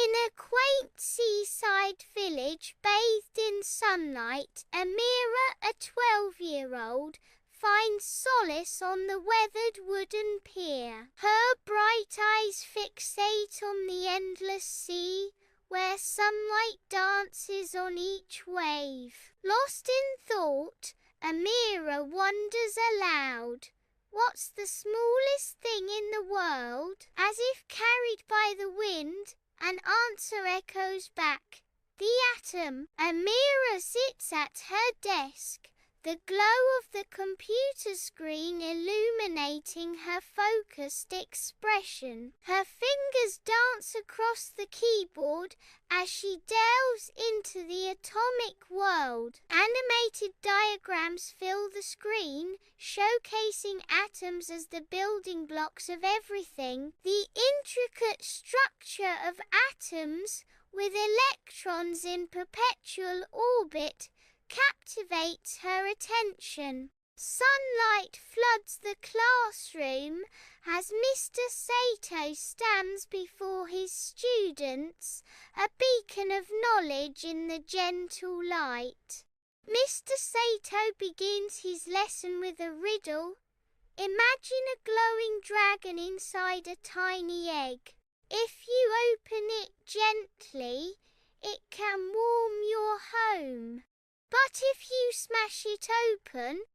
In a quaint seaside village bathed in sunlight, Amira, a 12-year-old, finds solace on the weathered wooden pier. Her bright eyes fixate on the endless sea, where sunlight dances on each wave. Lost in thought, Amira wonders aloud, "What's the smallest thing in the world?" As if carried by the wind, an answer echoes back, "The atom." Amira sits at her desk, the glow of the computer screen illuminating her focused expression. Her fingers dance across the keyboard as she delves into the atomic world. Animated diagrams fill the screen, showcasing atoms as the building blocks of everything. The intricate structure of atoms, with electrons in perpetual orbit, captivates her attention. Sunlight floods the classroom as Mr. Sato stands before his students, a beacon of knowledge in the gentle light. Mr. Sato begins his lesson with a riddle. Imagine a glowing dragon inside a tiny egg. If you open it gently, it can warm your home. But if you smash it open,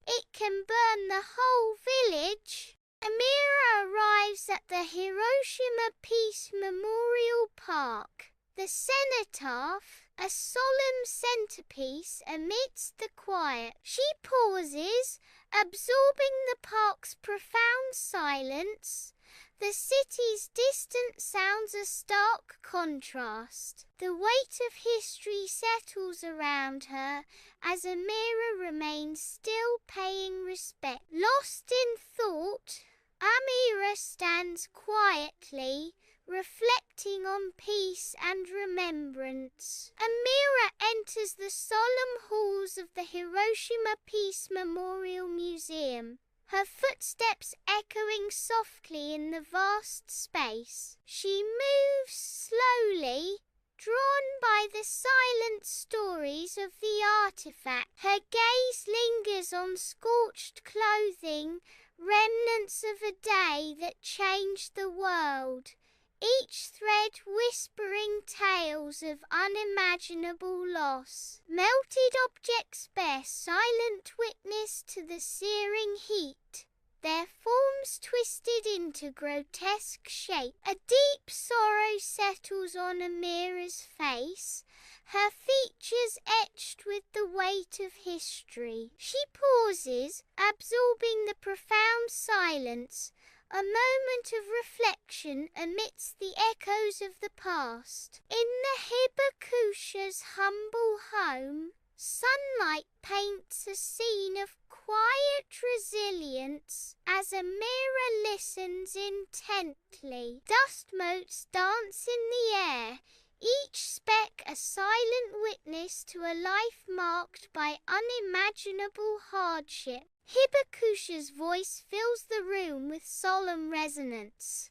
it can burn the whole village. Amira arrives at the Hiroshima Peace Memorial Park. The cenotaph, a solemn centerpiece amidst the quiet. She pauses, absorbing the park's profound silence. The city's distant sounds a stark contrast. The weight of history settles around her as Amira remains still, paying respect. Lost in thought, Amira stands quietly, reflecting on peace and remembrance. Amira enters the solemn halls of the Hiroshima Peace Memorial Museum, her footsteps echoing softly in the vast space. She moves slowly, drawn by the silent stories of the artifact. Her gaze lingers on scorched clothing, remnants of a day that changed the world, each thread whispering tales of unimaginable loss. Melted objects bear silent witness to the searing heat, their forms twisted into grotesque shape. A deep sorrow settles on Amira's face, her features etched with the weight of history. She pauses, absorbing the profound silence, a moment of reflection amidst the echoes of the past. In the Hibakusha's humble home, sunlight paints a scene of quiet resilience as Amira listens intently. Dust motes dance in the air, each speck a silent witness to a life marked by unimaginable hardship. Hibakusha's voice fills the room with solemn resonance.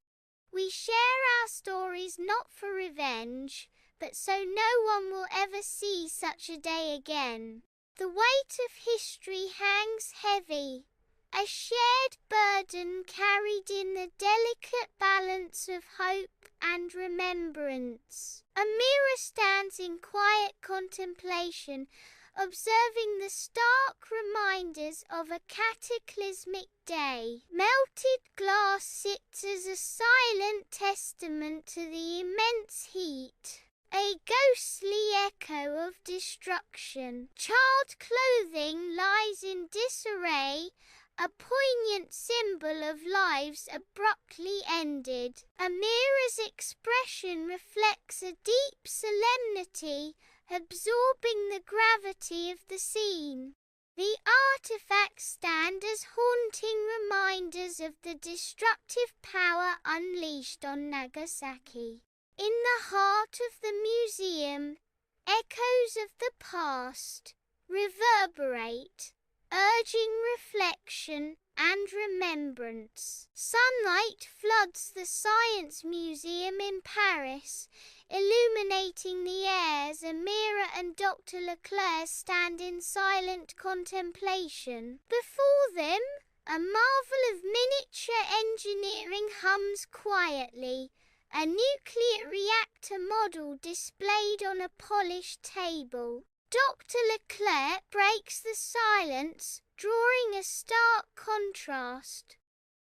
We share our stories not for revenge, but so no one will ever see such a day again. The weight of history hangs heavy, a shared burden carried in the delicate balance of hope and remembrance. Amira stands in quiet contemplation, observing the stark reminders of a cataclysmic day. Melted glass sits as a silent testament to the immense heat, a ghostly echo of destruction. Charred clothing lies in disarray, a poignant symbol of lives abruptly ended. Amira's expression reflects a deep solemnity, absorbing the gravity of the scene. The artifacts stand as haunting reminders of the destructive power unleashed on Nagasaki. In the heart of the museum, echoes of the past reverberate, urging reflection and remembrance. Sunlight floods the Science Museum in Paris, illuminating the air as Amira and Dr. Leclerc stand in silent contemplation. Before them, a marvel of miniature engineering hums quietly, a nuclear reactor model displayed on a polished table. Dr. Leclerc breaks the silence, drawing a stark contrast.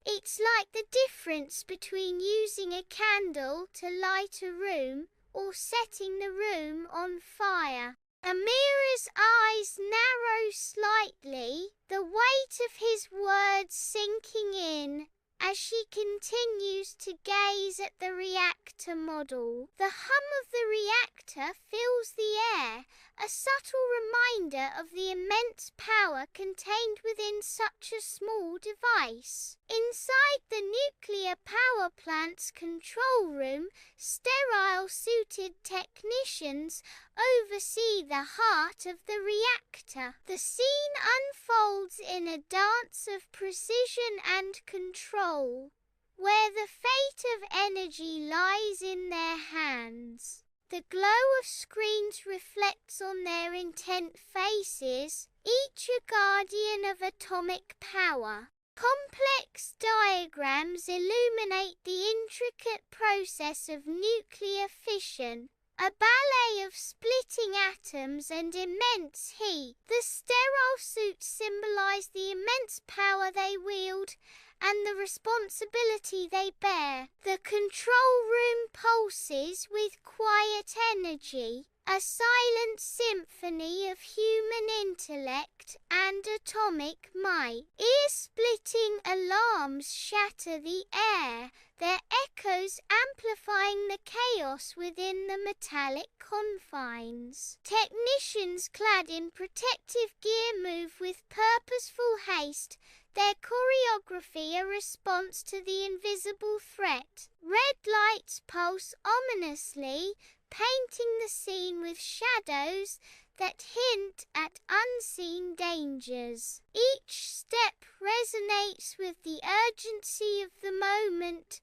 It's like the difference between using a candle to light a room or setting the room on fire. Amira's eyes narrow slightly, the weight of his words sinking in as she continues to gaze at the reactor model. The hum of the reactor fills the air, a subtle reminder of the immense power contained within such a small device. Inside the nuclear power plant's control room, sterile-suited technicians oversee the heart of the reactor. The scene unfolds in a dance of precision and control, where the fate of energy lies in their hands. The glow of screens reflects on their intent faces, each a guardian of atomic power. Complex diagrams illuminate the intricate process of nuclear fission, a ballet of splitting atoms and immense heat. The sterile suits symbolize the immense power they wield and the responsibility they bear. The control room pulses with quiet energy, a silent symphony of human intellect and atomic might. Ear-splitting alarms shatter the air, their echoes amplifying the chaos within the metallic confines. Technicians clad in protective gear move with purposeful haste, their choreography a response to the invisible threat. Red lights pulse ominously, painting the scene with shadows that hint at unseen dangers. Each step resonates with the urgency of the moment.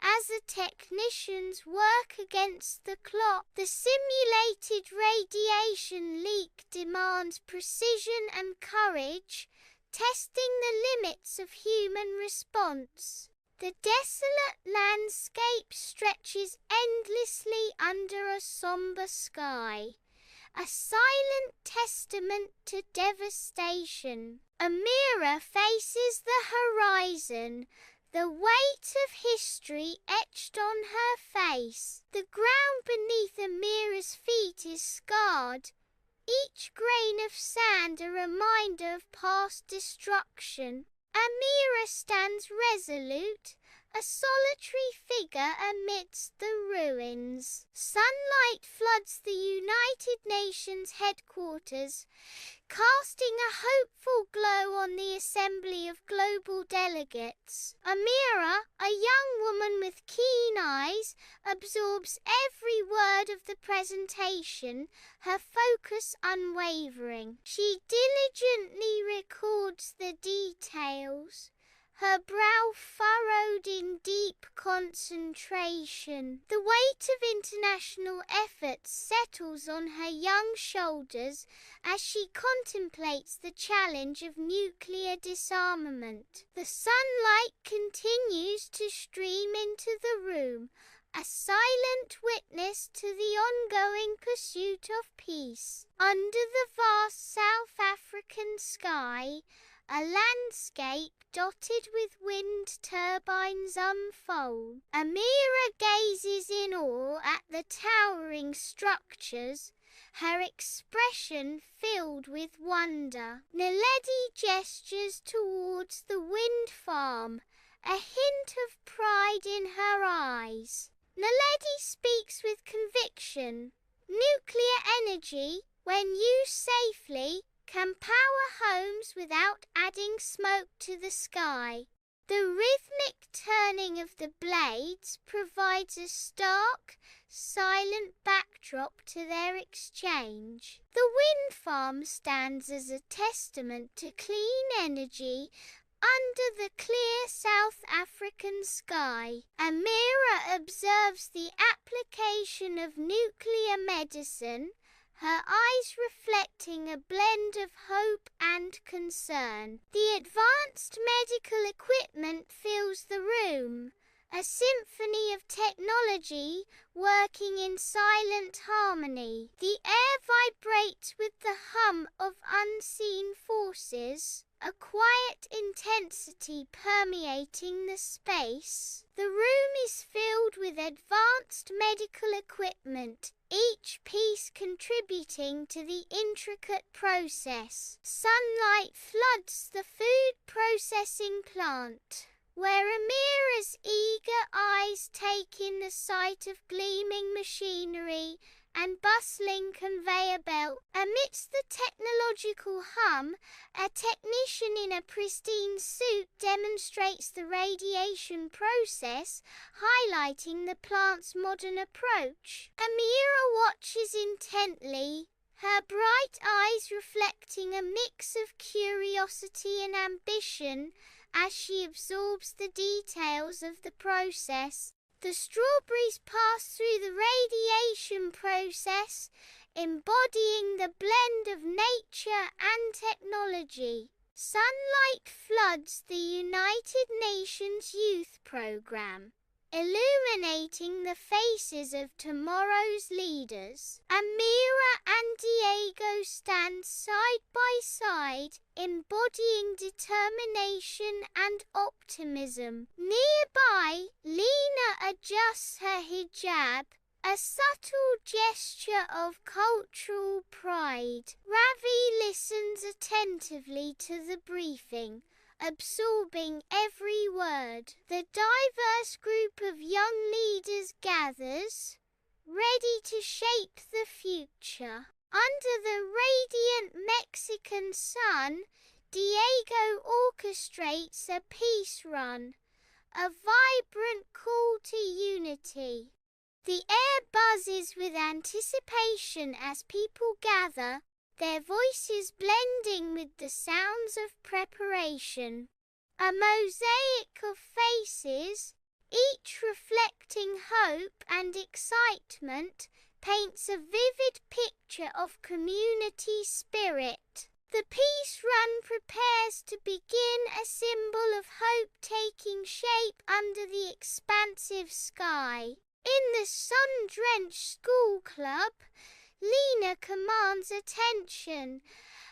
As the technicians work against the clock, the simulated radiation leak demands precision and courage, testing the limits of human response. The desolate landscape stretches endlessly under a somber sky, a silent testament to devastation. Amira faces the horizon, the weight of history etched on her face. The ground beneath Amira's feet is scarred, each grain of sand a reminder of past destruction. Amira stands resolute, a solitary figure amidst the ruins. Sunlight floods the United Nations headquarters, casting a hopeful glow on the assembly of global delegates. Amira, a young woman with keen eyes, absorbs every word of the presentation, her focus unwavering. She diligently records the details, her brow furrowed in deep concentration. The weight of international efforts settles on her young shoulders as she contemplates the challenge of nuclear disarmament. The sunlight continues to stream into the room, a silent witness to the ongoing pursuit of peace. Under the vast South African sky, a landscape dotted with wind turbines unfold. Amira gazes in awe at the towering structures, her expression filled with wonder. Naledi gestures towards the wind farm, a hint of pride in her eyes. Naledi speaks with conviction. Nuclear energy, when used safely, can power homes without adding smoke to the sky. The rhythmic turning of the blades provides a stark, silent backdrop to their exchange. The wind farm stands as a testament to clean energy, under the clear South African sky. Amira observes the application of nuclear medicine, her eyes reflecting a blend of hope and concern. The advanced medical equipment fills the room, a symphony of technology working in silent harmony. The air vibrates with the hum of unseen forces, a quiet intensity permeating the space. The room is filled with advanced medical equipment, each piece contributing to the intricate process. Sunlight floods the food processing plant, where Amira's eager eyes take in the sight of gleaming machinery and bustling conveyor belt. Amidst the technological hum, a technician in a pristine suit demonstrates the radiation process, highlighting the plant's modern approach. Amira watches intently, her bright eyes reflecting a mix of curiosity and ambition as she absorbs the details of the process. The strawberries pass through the radiation process, embodying the blend of nature and technology. Sunlight floods the United Nations Youth Programme, illuminating the faces of tomorrow's leaders. Amira and Diego stand side by side, embodying determination and optimism. Nearby, Lena adjusts her hijab, a subtle gesture of cultural pride. Ravi listens attentively to the briefing, absorbing every word. The diverse group of young leaders gathers, ready to shape the future. Under the radiant Mexican sun, Diego orchestrates a peace run, a vibrant call to unity. The air buzzes with anticipation as people gather, their voices blending with the sounds of preparation. A mosaic of faces, each reflecting hope and excitement, paints a vivid picture of community spirit. The peace run prepares to begin, a symbol of hope taking shape under the expansive sky. In the sun-drenched school club, Lena commands attention,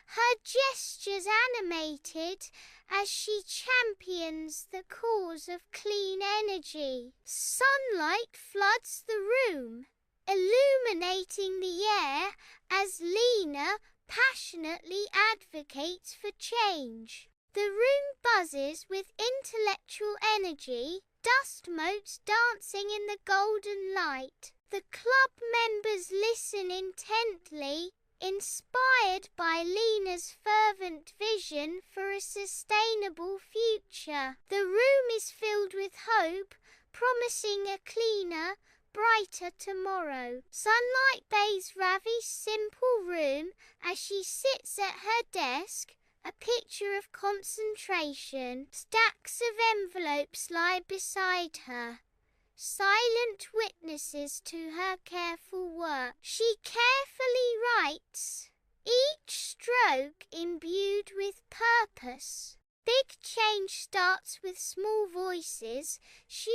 her gestures animated as she champions the cause of clean energy. Sunlight floods the room, illuminating the air as Lena passionately advocates for change. The room buzzes with intellectual energy, dust motes dancing in the golden light. The club members listen intently, inspired by Lena's fervent vision for a sustainable future. The room is filled with hope, promising a cleaner, brighter tomorrow. Sunlight bathes Ravi's simple room as she sits at her desk, a picture of concentration. Stacks of envelopes lie beside her, silent witnesses to her careful work. She carefully writes, each stroke imbued with purpose. Big change starts with small voices. She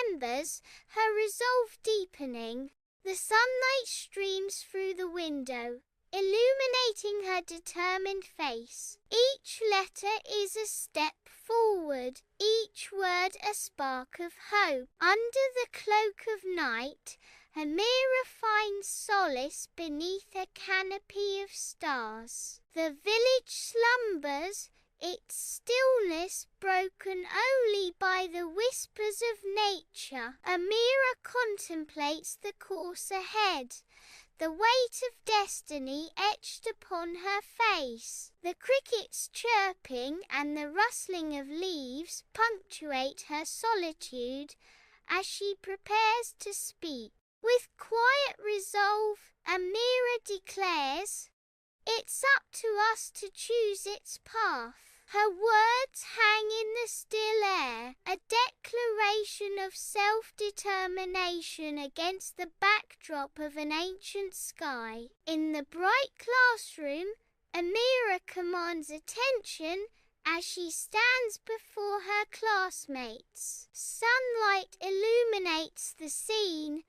remembers, her resolve deepening. The sunlight streams through the window, illuminating her determined face. Each letter is a step forward, each word a spark of hope. Under the cloak of night, Amira finds solace beneath a canopy of stars. The village slumbers, its stillness broken only by the whispers of nature. Amira contemplates the course ahead, the weight of destiny etched upon her face. The crickets chirping and the rustling of leaves punctuate her solitude as she prepares to speak. With quiet resolve, Amira declares, "It's up to us to choose its path." Her words hang in the still air, a declaration of self-determination against the backdrop of an ancient sky. In the bright classroom, Amira commands attention as she stands before her classmates. Sunlight illuminates the scene,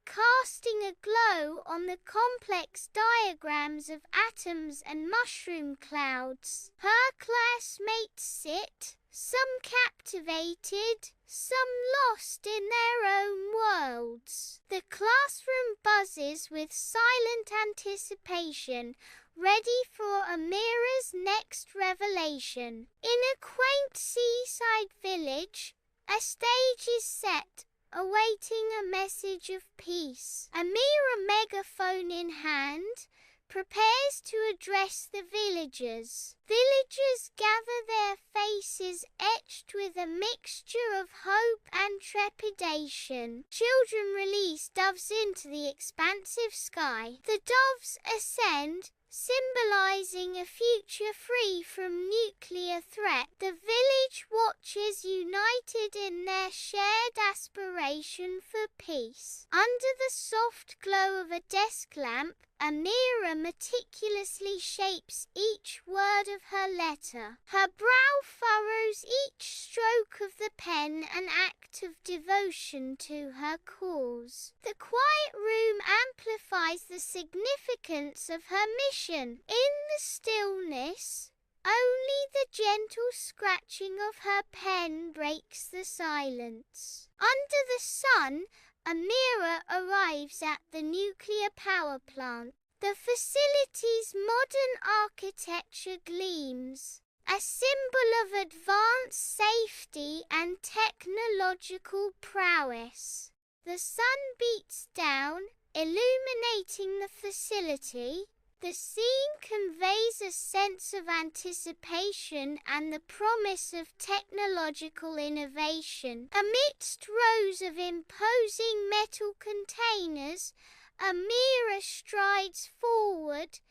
casting a glow on the complex diagrams of atoms and mushroom clouds. Her classmates sit, some captivated, some lost in their own worlds. The classroom buzzes with silent anticipation, ready for Amira's next revelation. In a quaint seaside village, a stage is set, awaiting a message of peace. Amira, megaphone in hand, prepares to address the villagers. Villagers gather, their faces etched with a mixture of hope and trepidation. Children release doves into the expansive sky. The doves ascend, symbolizing a future free from nuclear threat. The village watches, united in their shared aspiration for peace. Under the soft glow of a desk lamp, Amira meticulously shapes each word of her letter. Her brow furrows each stroke of the pen, an act of devotion to her cause. The quiet room amplifies the significance of her mission. In the stillness, only the gentle scratching of her pen breaks the silence. Under the sun, Amira arrives at the nuclear power plant. The facility's modern architecture gleams, a symbol of advanced safety and technological prowess. The sun beats down, illuminating the facility. The scene conveys a sense of anticipation and the promise of technological innovation. Amidst rows of imposing metal containers, Amira strides forward,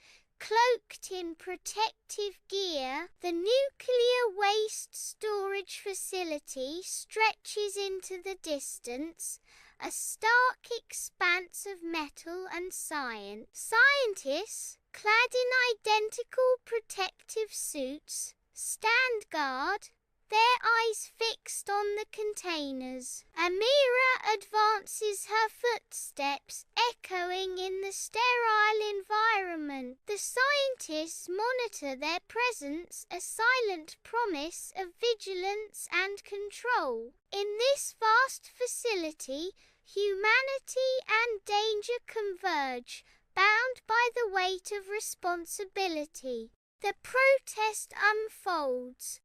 cloaked in protective gear. The nuclear waste storage facility stretches into the distance, a stark expanse of metal and science. Scientists, clad in identical protective suits, stand guard, their eyes fixed on the containers. Amira advances, her footsteps echoing in the sterile environment. The scientists monitor their presence, a silent promise of vigilance and control. In this vast facility, humanity and danger converge, bound by the weight of responsibility. The protest unfolds,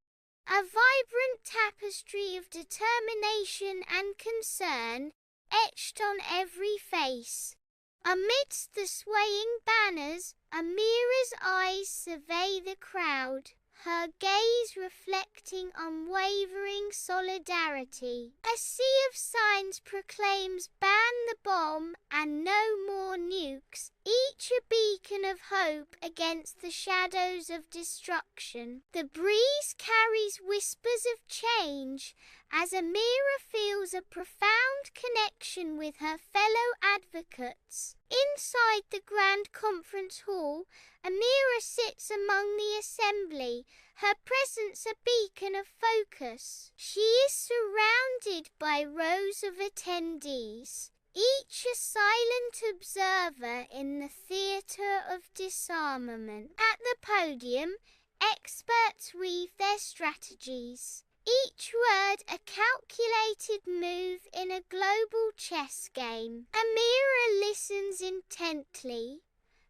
a vibrant tapestry of determination and concern, etched on every face. Amidst the swaying banners, Amira's eyes survey the crowd, her gaze reflecting unwavering solidarity. A sea of signs proclaims "ban the bomb" and "no more nukes," each a beacon of hope against the shadows of destruction. The breeze carries whispers of change as Amira feels a profound connection with her fellow advocates. Inside the Grand Conference Hall, Amira sits among the assembly, her presence a beacon of focus. She is surrounded by rows of attendees, each a silent observer in the theatre of disarmament. At the podium, experts weave their strategies, each word a calculated move in a global chess game. Amira listens intently,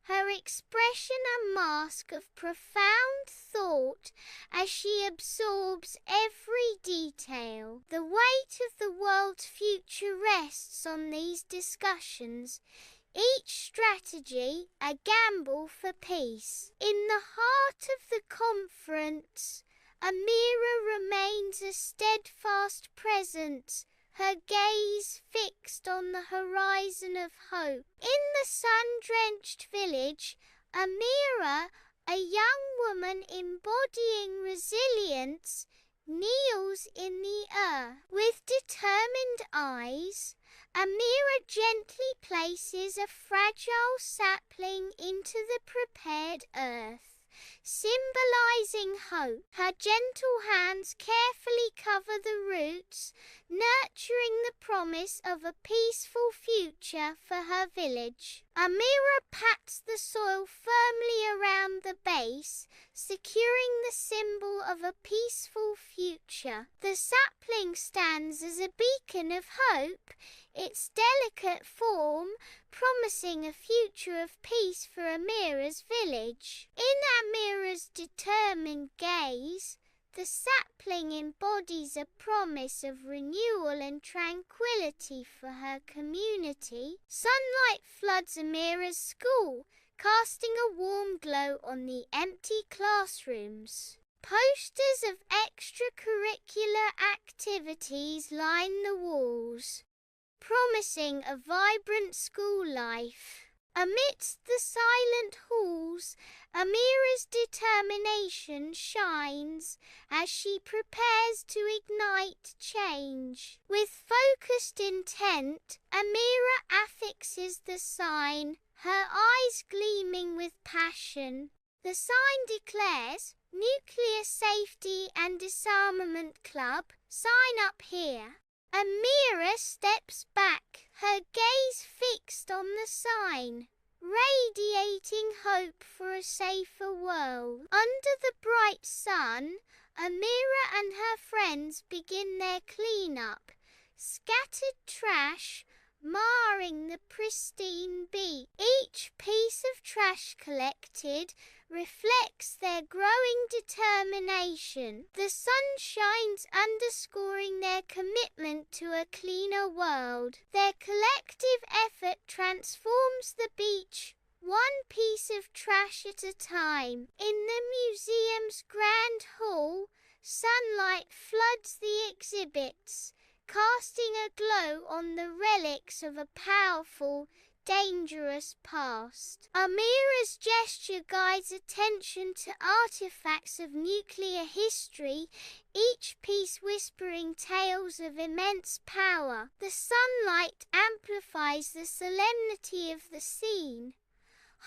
her expression a mask of profound thought as she absorbs every detail. The weight of the world's future rests on these discussions, each strategy a gamble for peace. In the heart of the conference, Amira remains a steadfast presence, her gaze fixed on the horizon of hope. In the sun-drenched village, Amira, A young woman embodying resilience kneels in the earth. With determined eyes, Amira gently places a fragile sapling into the prepared earth, symbolizing hope. Her gentle hands carefully cover the roots, nurturing the promise of a peaceful future for her village. Amira pats the soil firmly around the base, securing the symbol of a peaceful future. The sapling stands as a beacon of hope, its delicate form promising a future of peace for Amira's village. In Amira's determined gaze, the sapling embodies a promise of renewal and tranquility for her community. Sunlight floods Amira's school, casting a warm glow on the empty classrooms. Posters of extracurricular activities line the walls, promising a vibrant school life. Amidst the silent halls, Amira's determination shines as she prepares to ignite change. With focused intent, Amira affixes the sign, her eyes gleaming with passion. The sign declares, "Nuclear Safety and Disarmament Club, sign up here." Amira steps back, her gaze fixed on the sign, radiating hope for a safer world. Under the bright sun, Amira and her friends begin their cleanup, scattered trash marring the pristine beach. Each piece of trash collected reflects their growing determination. The sun shines, underscoring their commitment to a cleaner world. Their collective effort transforms the beach, one piece of trash at a time. In the museum's grand hall, sunlight floods the exhibits, casting a glow on the relics of a powerful, dangerous past. Amira's gesture guides attention to artifacts of nuclear history, each piece whispering tales of immense power. The sunlight amplifies the solemnity of the scene,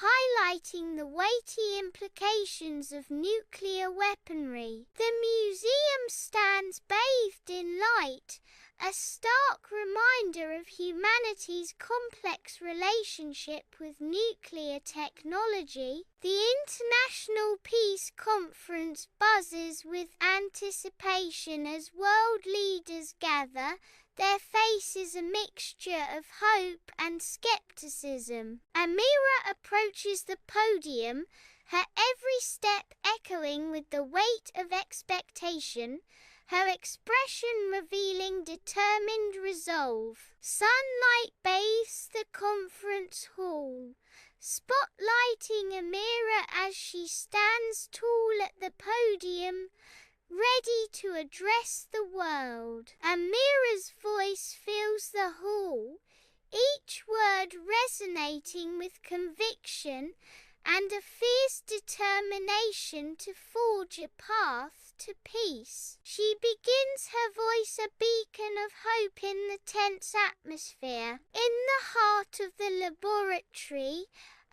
highlighting the weighty implications of nuclear weaponry. The museum stands bathed in light, a stark reminder of humanity's complex relationship with nuclear technology. The International Peace Conference buzzes with anticipation as world leaders gather, their faces a mixture of hope and skepticism. Amira approaches the podium, her every step echoing with the weight of expectation, her expression revealing determined resolve. Sunlight bathes the conference hall, spotlighting Amira as she stands tall at the podium, ready to address the world. Amira's voice fills the hall, each word resonating with conviction and a fierce determination to forge a path to peace. She begins, her voice a beacon of hope in the tense atmosphere. In the heart of the laboratory,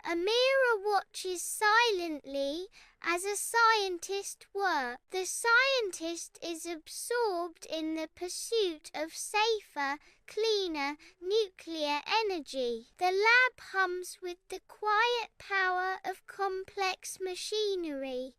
Amira watches silently as a scientist works. The scientist is absorbed in the pursuit of safer, cleaner nuclear energy. The lab hums with the quiet power of complex machinery,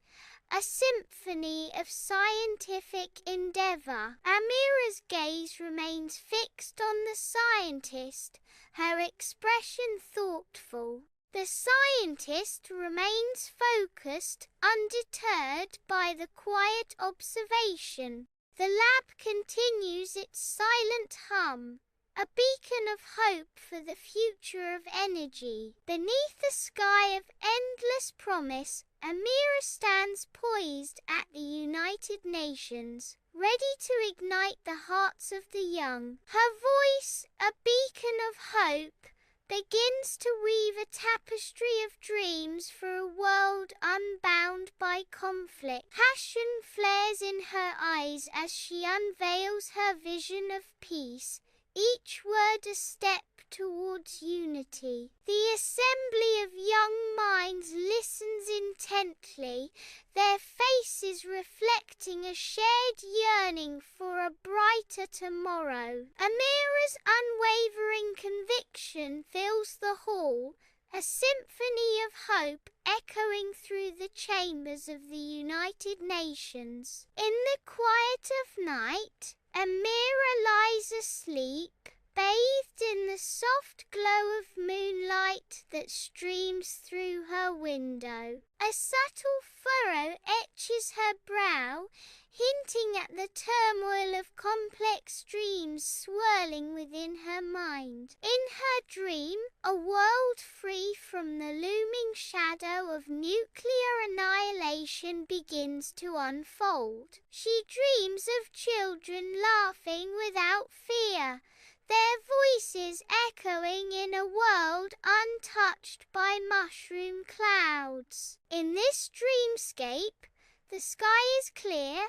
a symphony of scientific endeavor. Amira's gaze remains fixed on the scientist, her expression thoughtful. The scientist remains focused, undeterred by the quiet observation. The lab continues its silent hum, a beacon of hope for the future of energy. Beneath the sky of endless promise, Amira stands poised at the United Nations, ready to ignite the hearts of the young. Her voice, a beacon of hope, begins to weave a tapestry of dreams for a world unbound by conflict. Passion flares in her eyes as she unveils her vision of peace, each word a step towards unity. The assembly of young minds listens intently, their faces reflecting a shared yearning for a brighter tomorrow. Amira's unwavering conviction fills the hall, a symphony of hope echoing through the chambers of the United Nations. In the quiet of night, Amira lies asleep, bathed in the soft glow of moonlight that streams through her window. A subtle furrow etches her brow, hinting at the turmoil of complex dreams swirling within her mind. In her dream, a world free from the looming shadow of nuclear annihilation begins to unfold. She dreams of children laughing without fear, their voices echoing in a world untouched by mushroom clouds. In this dreamscape, the sky is clear,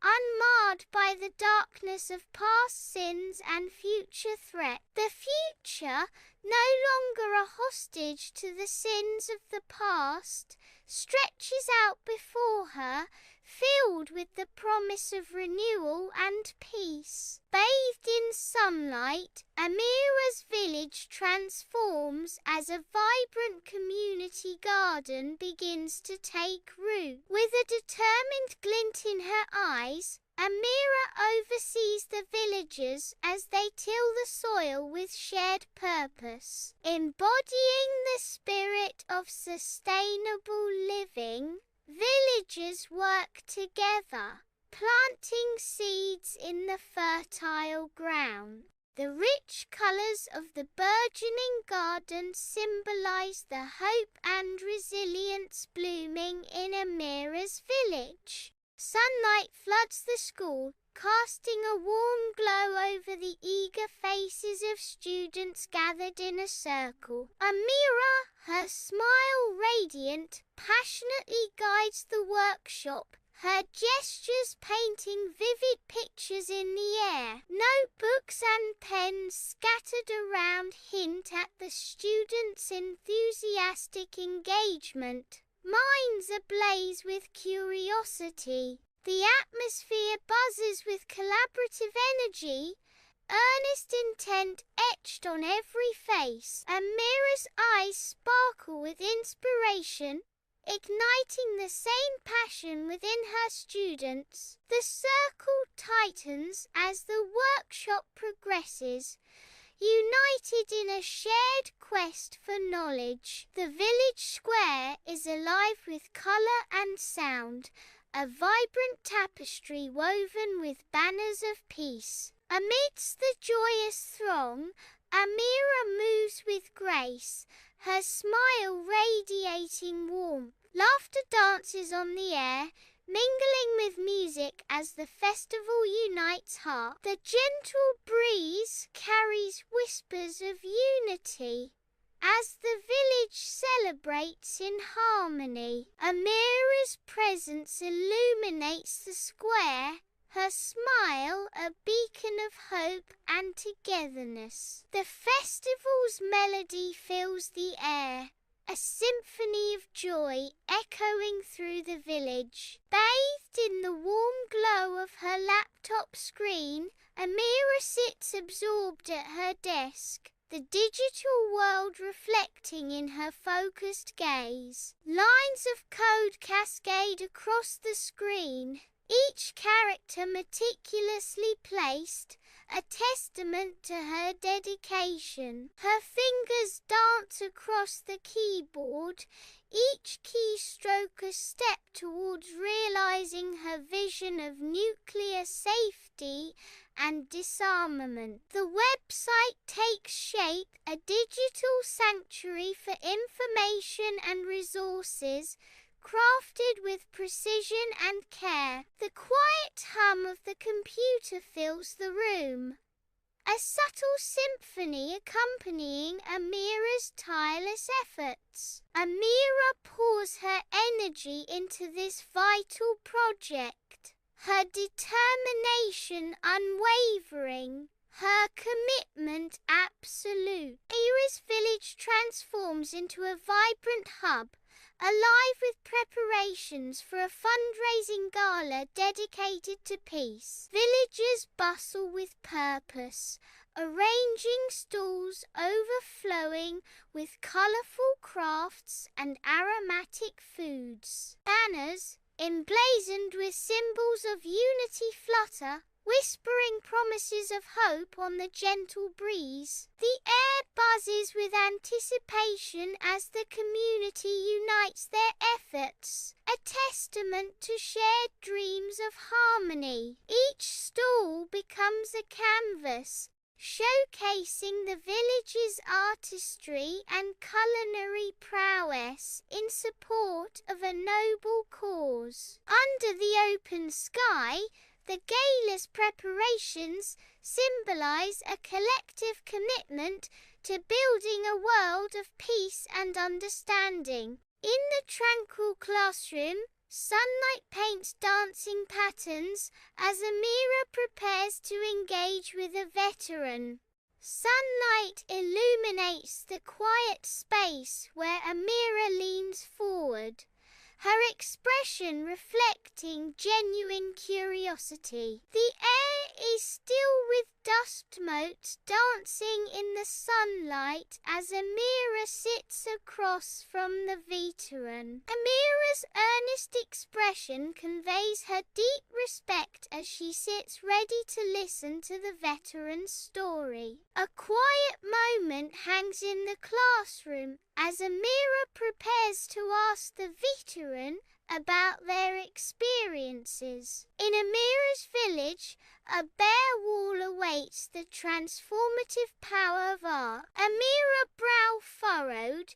unmarred by the darkness of past sins and future threats. The future, no longer a hostage to the sins of the past, stretches out before her, filled with the promise of renewal and peace. Bathed in sunlight, Amira's village transforms as a vibrant community garden begins to take root. With a determined glint in her eyes, Amira oversees the villagers as they till the soil with shared purpose. Embodying the spirit of sustainable living, villagers work together, planting seeds in the fertile ground. The rich colours of the burgeoning garden symbolize the hope and resilience blooming in Amira's village. Sunlight floods the school, casting a warm glow over the eager faces of students gathered in a circle. Amira, her smile radiant, passionately guides the workshop, her gestures painting vivid pictures in the air. Notebooks and pens scattered around hint at the students' enthusiastic engagement. Minds ablaze with curiosity. The atmosphere buzzes with collaborative energy, earnest intent etched on every face. Amira's eyes sparkle with inspiration, igniting the same passion within her students. The circle tightens as the workshop progresses, united in a shared quest for knowledge. The village square is alive with colour and sound, a vibrant tapestry woven with banners of peace. Amidst the joyous throng, Amira moves with grace, her smile radiating warmth. Laughter dances on the air, mingling with music as the festival unites hearts. The gentle breeze carries whispers of unity as the village celebrates in harmony. Amira's presence illuminates the square, her smile a beacon of hope and togetherness. The festival's melody fills the air, a symphony of joy echoing through the village. Bathed in the warm glow of her laptop screen, Amira sits absorbed at her desk, the digital world reflecting in her focused gaze. Lines of code cascade across the screen, each character meticulously placed, a testament to her dedication. Her fingers dance across the keyboard, each keystroke a step towards realizing her vision of nuclear safety and disarmament. The website takes shape, a digital sanctuary for information and resources, crafted with precision and care. The quiet hum of the computer fills the room, a subtle symphony accompanying Amira's tireless efforts. Amira pours her energy into this vital project, her determination unwavering, her commitment absolute. Amira's village transforms into a vibrant hub, alive with preparations for a fundraising gala dedicated to peace. Villagers bustle with purpose, arranging stalls overflowing with colourful crafts and aromatic foods. Banners, emblazoned with symbols of unity, flutter, whispering promises of hope on the gentle breeze. The air buzzes with anticipation as the community unites their efforts, a testament to shared dreams of harmony. Each stall becomes a canvas, showcasing the village's artistry and culinary prowess in support of a noble cause. Under the open sky, the gala's preparations symbolize a collective commitment to building a world of peace and understanding. In the tranquil classroom, sunlight paints dancing patterns as Amira prepares to engage with a veteran. Sunlight illuminates the quiet space where Amira leans forward, her expression reflecting genuine curiosity. The air is still with dust motes dancing in the sunlight as Amira sits across from the veteran. Amira's earnest expression conveys her deep respect as she sits ready to listen to the veteran's story. A quiet moment hangs in the classroom as Amira prepares to ask the veteran about their experiences. In Amira's village, a bare wall awaits the transformative power of art. Amira, brow furrowed,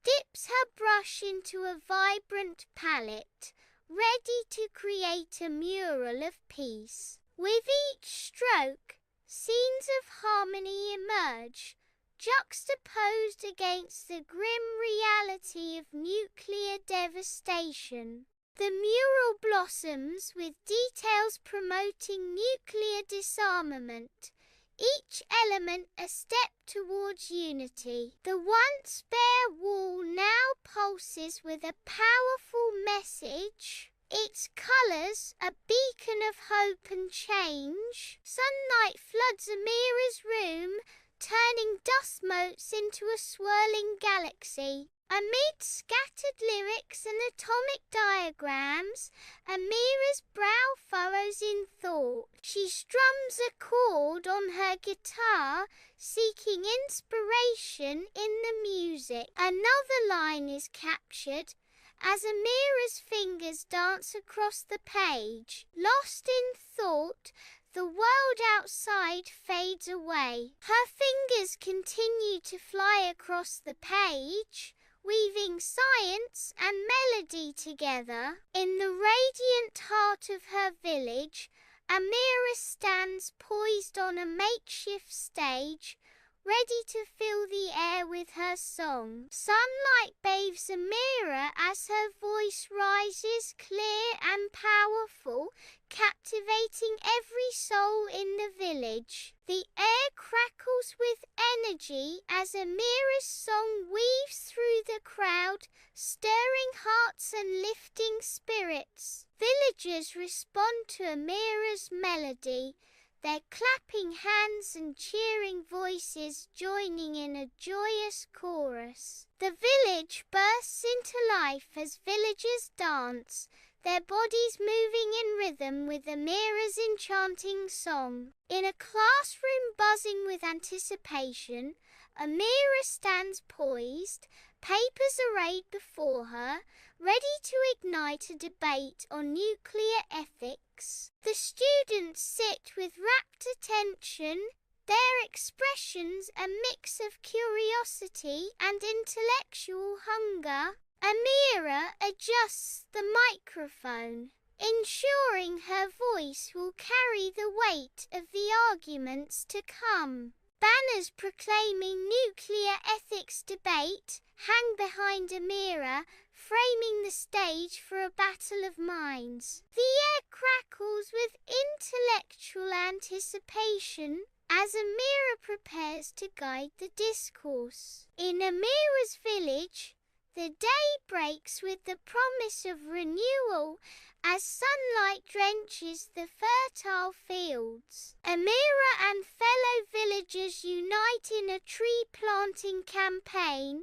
dips her brush into a vibrant palette, ready to create a mural of peace. With each stroke, scenes of harmony emerge, juxtaposed against the grim reality of nuclear devastation. The mural blossoms with details promoting nuclear disarmament, each element a step towards unity. The once bare wall now pulses with a powerful message, its colours a beacon of hope and change. Sunlight floods Amira's room, turning dust motes into a swirling galaxy. Amid scattered lyrics and atomic diagrams, Amira's brow furrows in thought. She strums a chord on her guitar, seeking inspiration in the music. Another line is captured as Amira's fingers dance across the page. Lost in thought, the world outside fades away. Her fingers continue to fly across the page, weaving science and melody together. In the radiant heart of her village, Amira stands poised on a makeshift stage, ready to fill the air with her song. Sunlight bathes Amira as her voice rises clear and powerful, captivating every soul in the village. The air crackles with energy as Amira's song weaves through the crowd, stirring hearts and lifting spirits. Villagers respond to Amira's melody, their clapping hands and cheering voices joining in a joyous chorus. The village bursts into life as villagers dance, their bodies moving in rhythm with Amira's enchanting song. In a classroom buzzing with anticipation, Amira stands poised, papers arrayed before her, ready to ignite a debate on nuclear ethics. The students sit with rapt attention, their expressions a mix of curiosity and intellectual hunger. Amira adjusts the microphone, ensuring her voice will carry the weight of the arguments to come. Banners proclaiming nuclear ethics debate hang behind Amira, framing the stage for a battle of minds. The air crackles with intellectual anticipation as Amira prepares to guide the discourse. In Amira's village, the day breaks with the promise of renewal as sunlight drenches the fertile fields. Amira and fellow villagers unite in a tree planting campaign,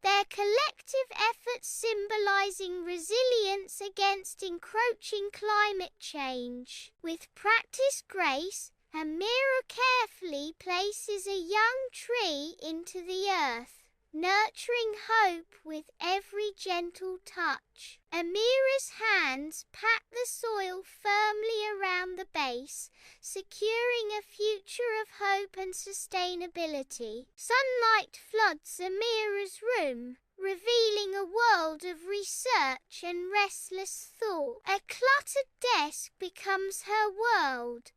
their collective efforts symbolizing resilience against encroaching climate change. With practiced grace, Amira carefully places a young tree into the earth, nurturing hope with every gentle touch. Amira's hands pat the soil firmly around the base, securing a future of hope and sustainability. Sunlight floods Amira's room, revealing a world of research and restless thought. A cluttered desk becomes her world,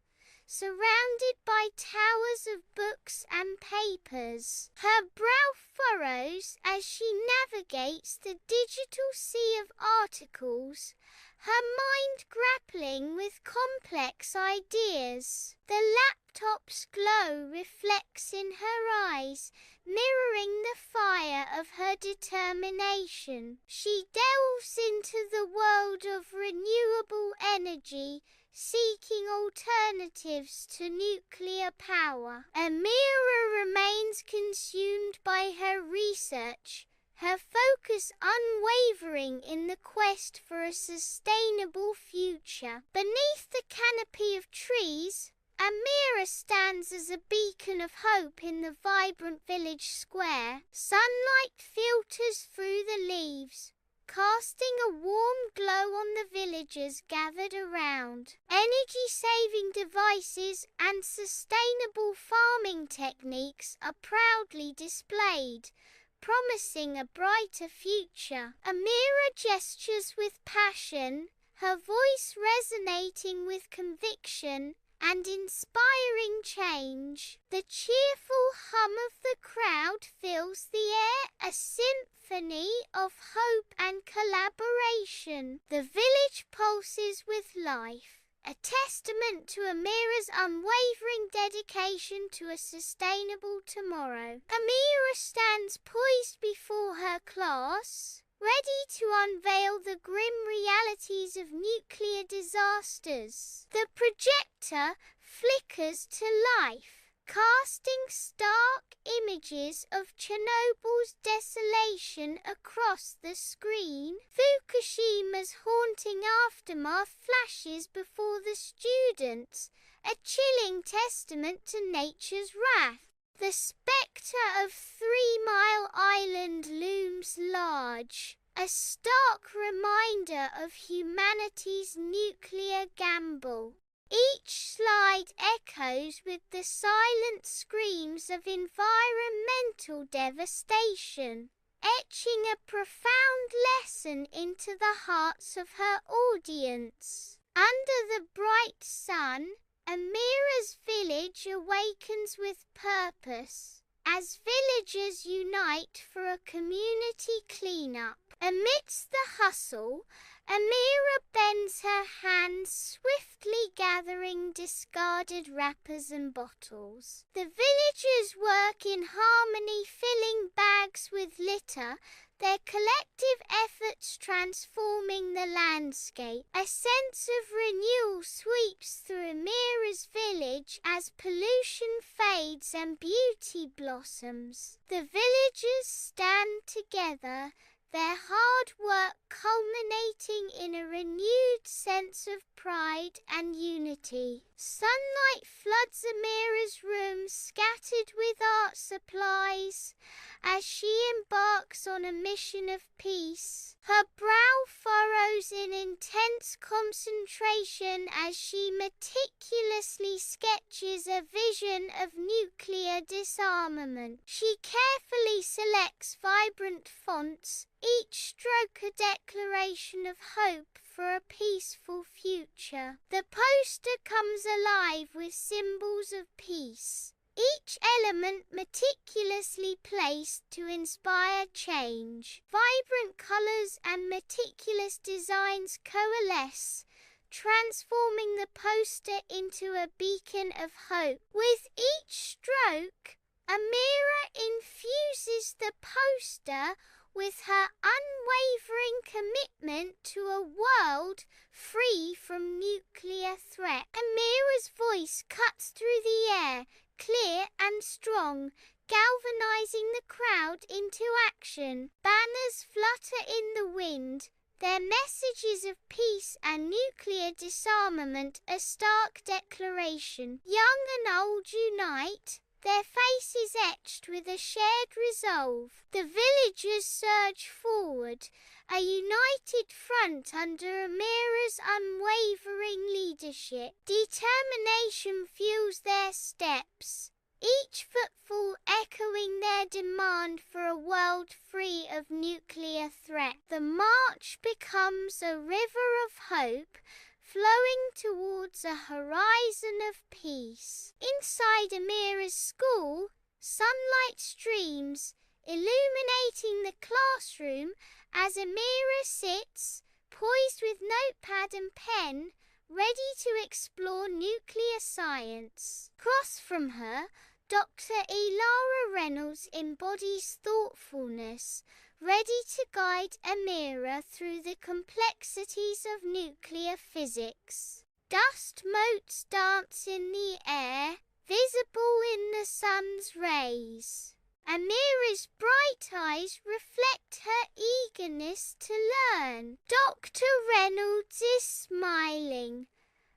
surrounded by towers of books and papers. Her brow furrows as she navigates the digital sea of articles, her mind grappling with complex ideas. The laptop's glow reflects in her eyes, mirroring the fire of her determination. She delves into the world of renewable energy, seeking alternatives to nuclear power. Amira remains consumed by her research, her focus unwavering in the quest for a sustainable future. Beneath the canopy of trees, Amira stands as a beacon of hope in the vibrant village square. Sunlight filters through the leaves, casting a warm glow on the villagers gathered around. Energy-saving devices and sustainable farming techniques are proudly displayed, promising a brighter future. Amira gestures with passion, her voice resonating with conviction and inspiring change. The cheerful hum of the crowd fills the air, a symphony of hope and collaboration. The village pulses with life, a testament to Amira's unwavering dedication to a sustainable tomorrow. Amira stands poised before her class, ready to unveil the grim realities of nuclear disasters. The projector flickers to life, casting stark images of Chernobyl's desolation across the screen. Fukushima's haunting aftermath flashes before the students, a chilling testament to nature's wrath. The spectre of 3 Mile Island looms large, a stark reminder of humanity's nuclear gamble. Each slide echoes with the silent screams of environmental devastation, etching a profound lesson into the hearts of her audience. Under the bright sun, Amira's village awakens with purpose, as villagers unite for a community cleanup. Amidst the hustle, Amira bends her hands, swiftly gathering discarded wrappers and bottles. The villagers work in harmony, filling bags with litter, their collective efforts transforming the landscape. A sense of renewal sweeps through Amira's village as pollution fades and beauty blossoms. The villagers stand together, their hard work culminating in a renewed sense of pride and unity. Sunlight floods Amira's room, scattered with art supplies, as she embarks on a mission of peace. Her brow furrows in intense concentration as she meticulously sketches a vision of nuclear disarmament. She carefully selects vibrant fonts, each stroke a declaration of hope for a peaceful future. The poster comes alive with symbols of peace, each element meticulously placed to inspire change. Vibrant colors and meticulous designs coalesce, transforming the poster into a beacon of hope. With each stroke, Amira infuses the poster with her unwavering commitment to a world free from nuclear threat. Amira's voice cuts through the air, clear and strong, galvanizing the crowd into action. Banners flutter in the wind, their messages of peace and nuclear disarmament a stark declaration. Young and old unite, their faces etched with a shared resolve. The villagers surge forward, a united front under Amira's unwavering leadership. Determination fuels their steps, each footfall echoing their demand for a world free of nuclear threat. The march becomes a river of hope, flowing towards a horizon of peace. Inside Amira's school, sunlight streams, illuminating the classroom as Amira sits, poised with notepad and pen, ready to explore nuclear science. Across from her, Dr. Elara Reynolds embodies thoughtfulness, ready to guide Amira through the complexities of nuclear physics. Dust motes dance in the air, visible in the sun's rays. Amira's bright eyes reflect her eagerness to learn. Dr. Reynolds is smiling,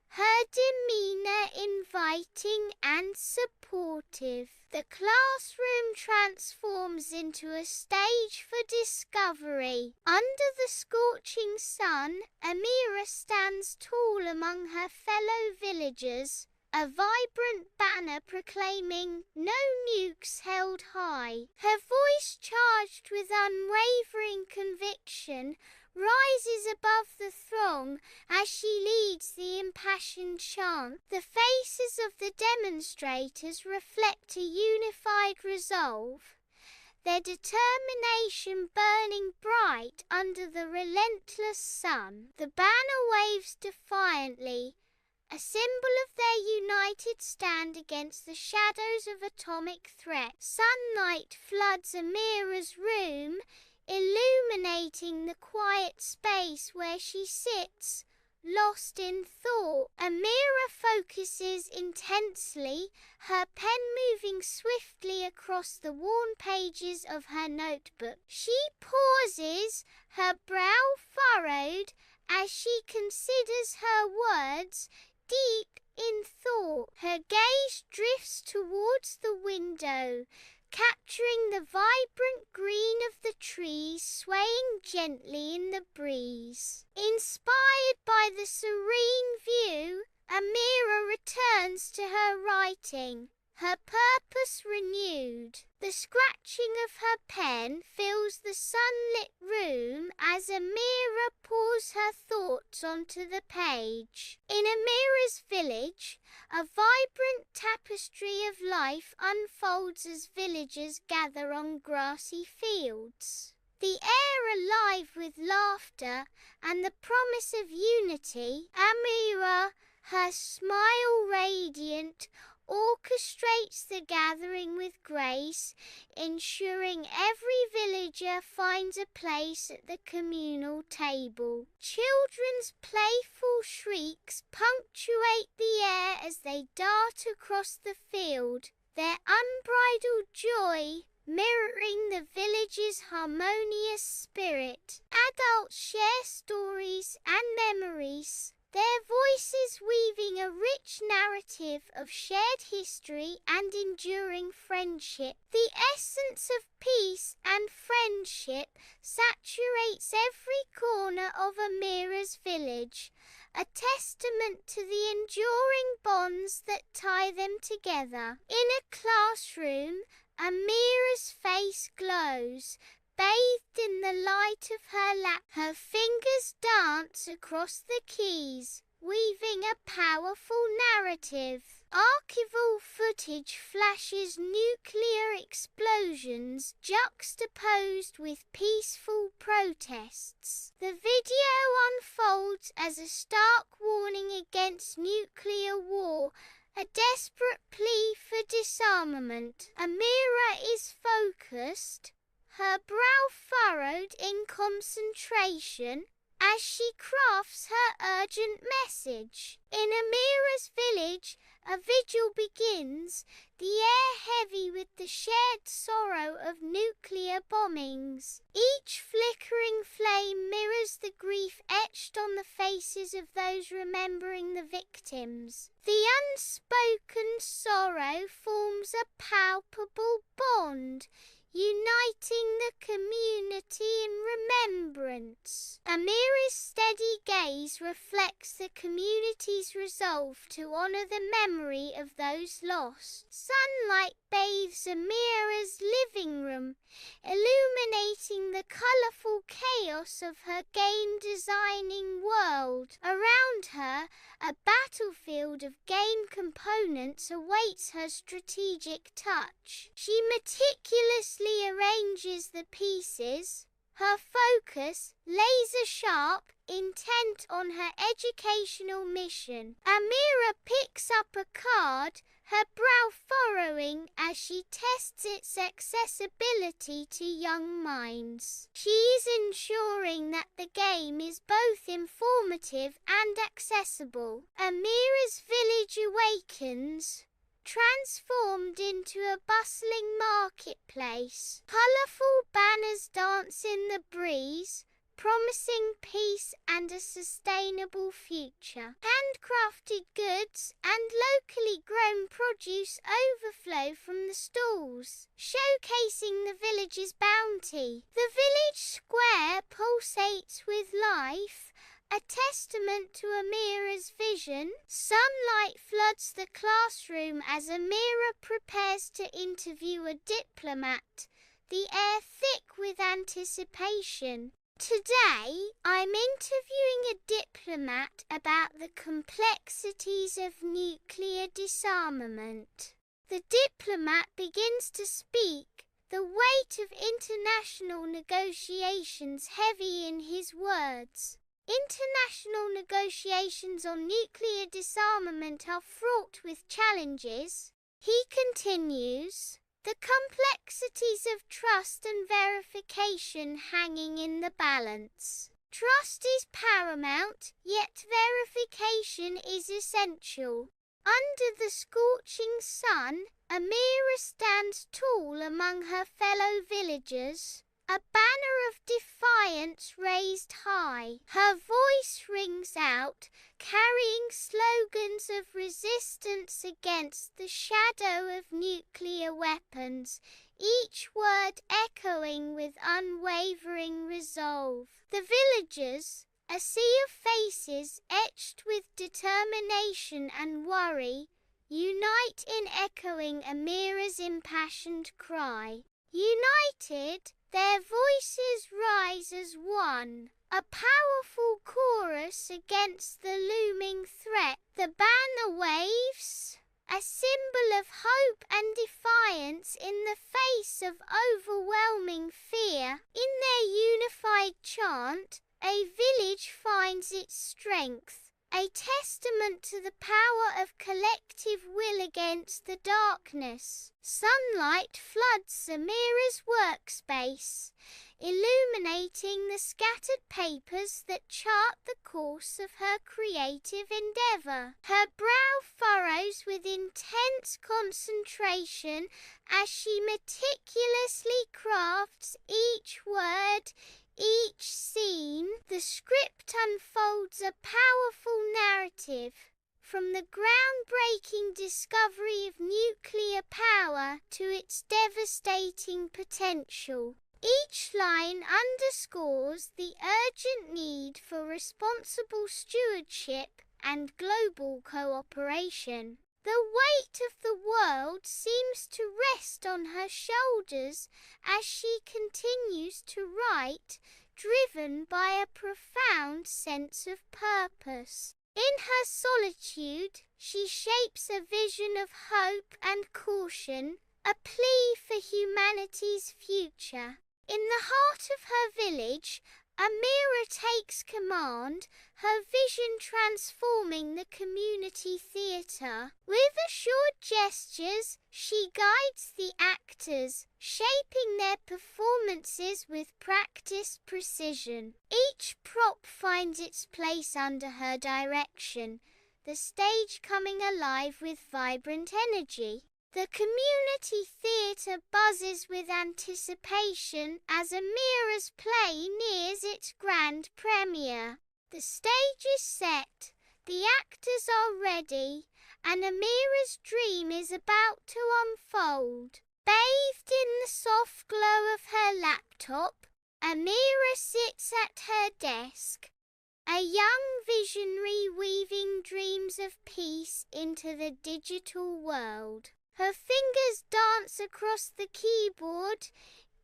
her demeanor inviting and supportive. The classroom transforms into a stage for discovery. Under the scorching sun, Amira stands tall among her fellow villagers, a vibrant banner proclaiming, "No nukes held high." Her voice, charged with unwavering conviction, rises above the throng as she leads the impassioned chant. The faces of the demonstrators reflect a unified resolve, their determination burning bright under the relentless sun. The banner waves defiantly, a symbol of their united stand against the shadows of atomic threat. Sunlight floods Amira's room, illuminating the quiet space where she sits, lost in thought. Amira focuses intensely, her pen moving swiftly across the worn pages of her notebook. She pauses, her brow furrowed, as she considers her words, deep in thought. Her gaze drifts towards the window, capturing the vibrant green of the trees swaying gently in the breeze. Inspired by the serene view, Amira returns to her writing, her purpose renewed. The scratching of her pen fills the sunlit room as Amira pours her thoughts onto the page. In Amira's village, a vibrant tapestry of life unfolds as villagers gather on grassy fields. The air alive with laughter and the promise of unity. Amira, her smile radiant, orchestrates the gathering with grace, ensuring every villager finds a place at the communal table. Children's playful shrieks punctuate the air as they dart across the field, their unbridled joy mirroring the village's harmonious spirit. Adults share stories and memories, their voices weaving a rich narrative of shared history and enduring friendship. The essence of peace and friendship saturates every corner of Amira's village, a testament to the enduring bonds that tie them together. In a classroom, Amira's face glows, bathed in the light of her lap. Her fingers dance across the keys, weaving a powerful narrative. Archival footage flashes nuclear explosions juxtaposed with peaceful protests. The video unfolds as a stark warning against nuclear war, a desperate plea for disarmament. Amira is focused, her brow furrowed in concentration, as she crafts her urgent message. In Amira's village, a vigil begins, the air heavy with the shared sorrow of nuclear bombings. Each flickering flame mirrors the grief etched on the faces of those remembering the victims. The unspoken sorrow forms a palpable bond, uniting the community in remembrance. Amira's steady gaze reflects the community's resolve to honor the memory of those lost. Sunlight bathes Amira's living room, illuminating the colorful chaos of her game designing world. Around her, a battlefield of game components awaits her strategic touch. She meticulously arranges the pieces, her focus laser sharp, intent on her educational mission. Amira picks up a card, her brow furrowing as she tests its accessibility to young minds. She is ensuring that the game is both informative and accessible. Amira's village awakens, transformed into a bustling marketplace. Colourful banners dance in the breeze, promising peace and a sustainable future. Handcrafted goods and locally grown produce overflow from the stalls, showcasing the village's bounty. The village square pulsates with life, a testament to Amira's vision. Sunlight floods the classroom as Amira prepares to interview a diplomat, the air thick with anticipation. Today, I'm interviewing a diplomat about the complexities of nuclear disarmament. The diplomat begins to speak, the weight of international negotiations heavy in his words. International negotiations on nuclear disarmament are fraught with challenges. He continues, the complexities of trust and verification hanging in the balance. Trust is paramount, yet verification is essential. Under the scorching sun, Amira stands tall among her fellow villagers, a banner of defiance raised high. Her voice rings out, carrying slogans of resistance against the shadow of nuclear weapons, each word echoing with unwavering resolve. The villagers, a sea of faces etched with determination and worry, unite in echoing Amira's impassioned cry. United, their voices rise as one, a powerful chorus against the looming threat. The banner waves, a symbol of hope and defiance in the face of overwhelming fear. In their unified chant, a village finds its strength, a testament to the power of collective will against the darkness. Sunlight floods Amira's workspace, illuminating the scattered papers that chart the course of her creative endeavor. Her brow furrows with intense concentration as she meticulously crafts each word, each scene, the script unfolds a powerful narrative, from the groundbreaking discovery of nuclear power to its devastating potential. Each line underscores the urgent need for responsible stewardship and global cooperation. The weight of the world seems to rest on her shoulders as she continues to write, driven by a profound sense of purpose. In her solitude, she shapes a vision of hope and caution, a plea for humanity's future. In the heart of her village, Amira takes command, her vision transforming the community theatre. With assured gestures, she guides the actors, shaping their performances with practiced precision. Each prop finds its place under her direction, the stage coming alive with vibrant energy. The community theatre buzzes with anticipation as Amira's play nears its grand premiere. The stage is set, the actors are ready, and Amira's dream is about to unfold. Bathed in the soft glow of her laptop, Amira sits at her desk, a young visionary weaving dreams of peace into the digital world. Her fingers dance across the keyboard,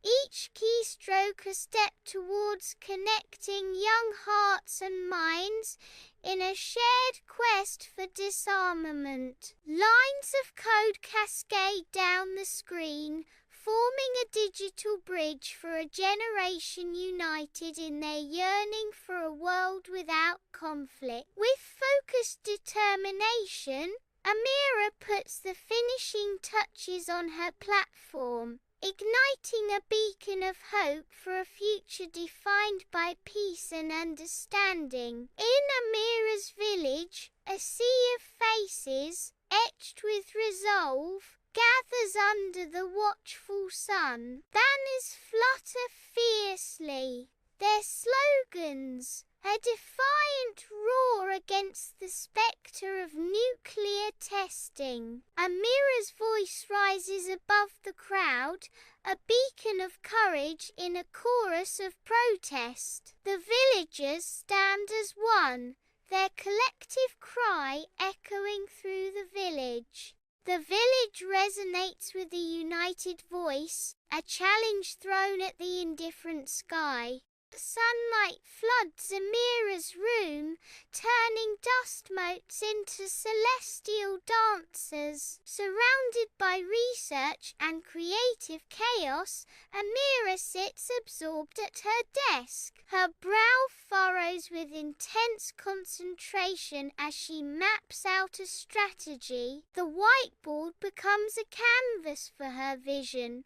each keystroke a step towards connecting young hearts and minds in a shared quest for disarmament. Lines of code cascade down the screen, forming a digital bridge for a generation united in their yearning for a world without conflict. With focused determination, Amira puts the finishing touches on her platform, igniting a beacon of hope for a future defined by peace and understanding. In Amira's village, a sea of faces, etched with resolve, gathers under the watchful sun. Banners flutter fiercely, their slogans a defiant roar against the spectre of nuclear testing. Amira's voice rises above the crowd, a beacon of courage in a chorus of protest. The villagers stand as one, their collective cry echoing through the village. The village resonates with a united voice, a challenge thrown at the indifferent sky. Sunlight floods Amira's room, turning dust motes into celestial dancers. Surrounded by research and creative chaos, Amira sits absorbed at her desk. Her brow furrows with intense concentration as she maps out a strategy. The whiteboard becomes a canvas for her vision,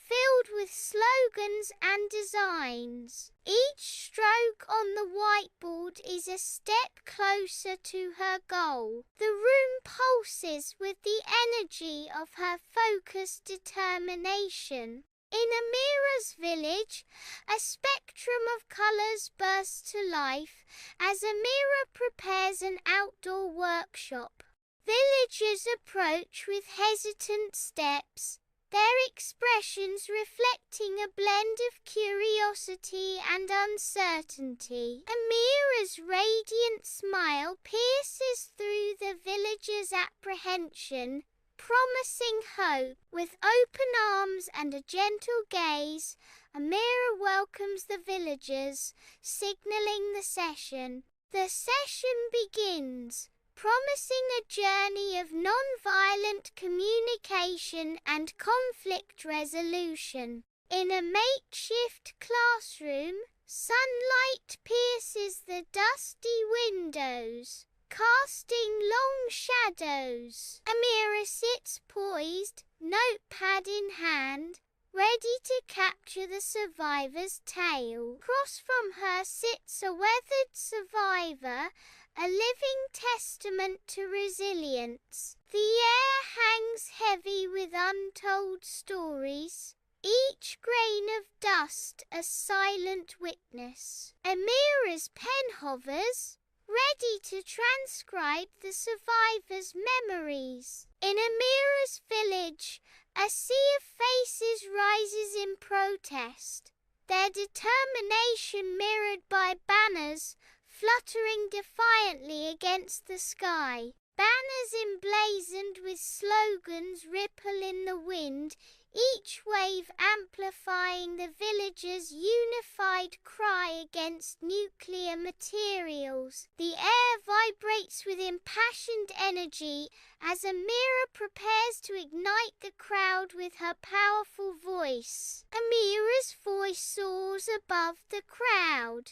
filled with slogans and designs. Each stroke on the whiteboard is a step closer to her goal. The room pulses with the energy of her focused determination. In Amira's village, a spectrum of colours bursts to life as Amira prepares an outdoor workshop. Villagers approach with hesitant steps, their expressions reflecting a blend of curiosity and uncertainty. Amira's radiant smile pierces through the villagers' apprehension, promising hope. With open arms and a gentle gaze, Amira welcomes the villagers, signaling the session. The session begins, promising a journey of non-violent communication and conflict resolution. In a makeshift classroom, sunlight pierces the dusty windows, casting long shadows. Amira sits poised, notepad in hand, ready to capture the survivor's tale. Across from her sits a weathered survivor, a living testament to resilience. The air hangs heavy with untold stories, each grain of dust a silent witness. Amira's pen hovers, ready to transcribe the survivors' memories. In Amira's village, a sea of faces rises in protest, their determination mirrored by banners fluttering defiantly against the sky. Banners emblazoned with slogans ripple in the wind, each wave amplifying the villagers' unified cry against nuclear materials. The air vibrates with impassioned energy as Amira prepares to ignite the crowd with her powerful voice. Amira's voice soars above the crowd,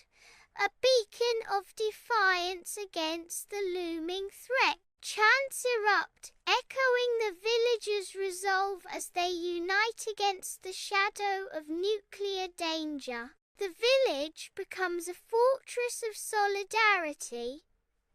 a beacon of defiance against the looming threat. Chants erupt, echoing the villagers' resolve as they unite against the shadow of nuclear danger. The village becomes a fortress of solidarity,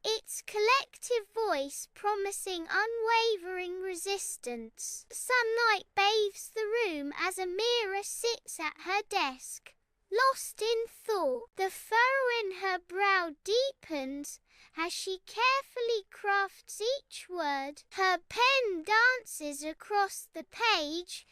its collective voice promising unwavering resistance. Sunlight bathes the room as Amira sits at her desk, lost in thought. The furrow in her brow deepens as she carefully crafts each word. Her pen dances across the page,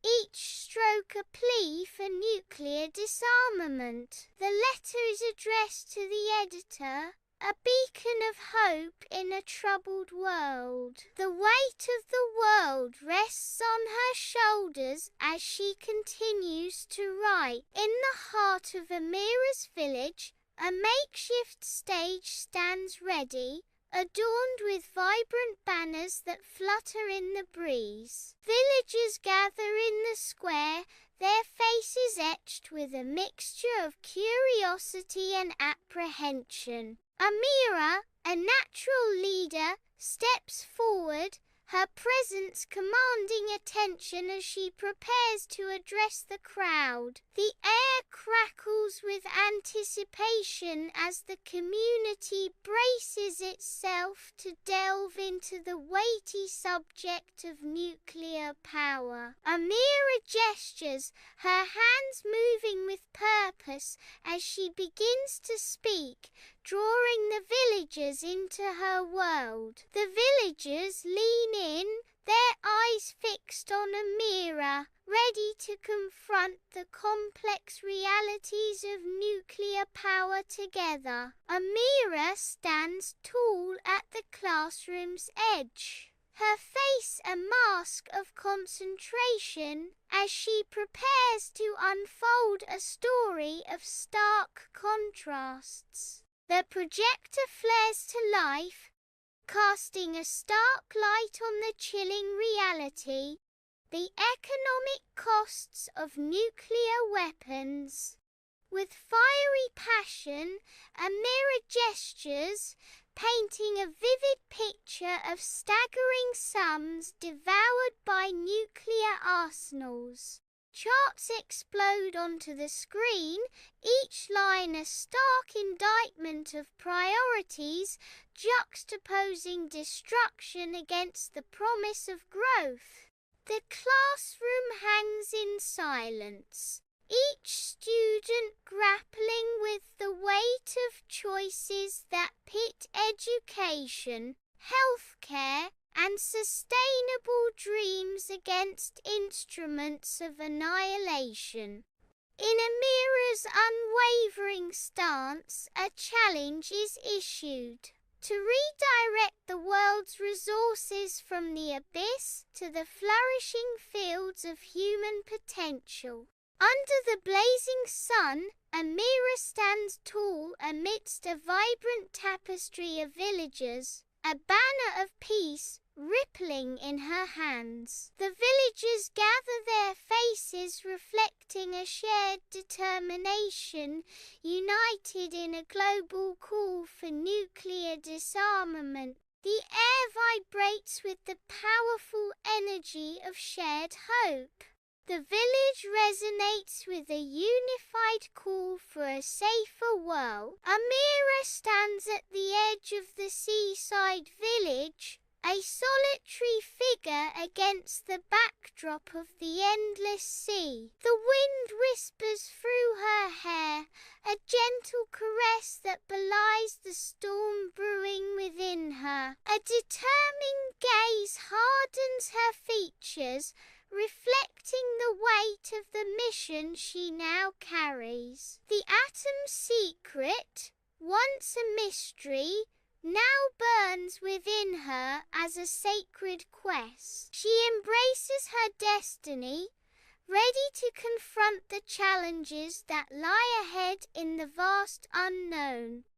each stroke a plea for nuclear disarmament. The letter is addressed to the editor, a beacon of hope in a troubled world. The weight of the world rests on her shoulders as she continues to write. In the heart of Amira's village, a makeshift stage stands ready, adorned with vibrant banners that flutter in the breeze. Villagers gather in the square, their faces etched with a mixture of curiosity and apprehension. Amira, a natural leader, steps forward, her presence commanding attention as she prepares to address the crowd. The air crackles with anticipation as the community braces itself to delve into the weighty subject of nuclear power. Amira gestures, her hands moving with purpose as she begins to speak, drawing the villagers into her world. The villagers lean in, their eyes fixed on Amira, ready to confront the complex realities of nuclear power together. Amira stands tall at the classroom's edge, her face a mask of concentration as she prepares to unfold a story of stark contrasts. The projector flares to life, casting a stark light on the chilling reality, the economic costs of nuclear weapons. With fiery passion, Amira gestures, painting a vivid picture of staggering sums devoured by nuclear arsenals. Charts explode onto the screen, each line a stark indictment of priorities, juxtaposing destruction against the promise of growth. The classroom hangs in silence, each student grappling with the weight of choices that pit education, healthcare, and sustainable dreams against instruments of annihilation. In Amira's unwavering stance, a challenge is issued to redirect the world's resources from the abyss to the flourishing fields of human potential. Under the blazing sun, Amira stands tall amidst a vibrant tapestry of villagers, a banner of peace rippling in her hands. The villagers gather, their faces reflecting a shared determination, united in a global call for nuclear disarmament. The air vibrates with the powerful energy of shared hope. The village resonates with a unified call for a safer world. Amira stands at the edge of the seaside village, a solitary figure against the backdrop of the endless sea. The wind whispers through her hair, a gentle caress that belies the storm brewing within her. A determined gaze hardens her features, reflecting the weight of the mission she now carries. The atom's secret, once a mystery, now burns within her as a sacred quest. She embraces her destiny, ready to confront the challenges that lie ahead in the vast unknown.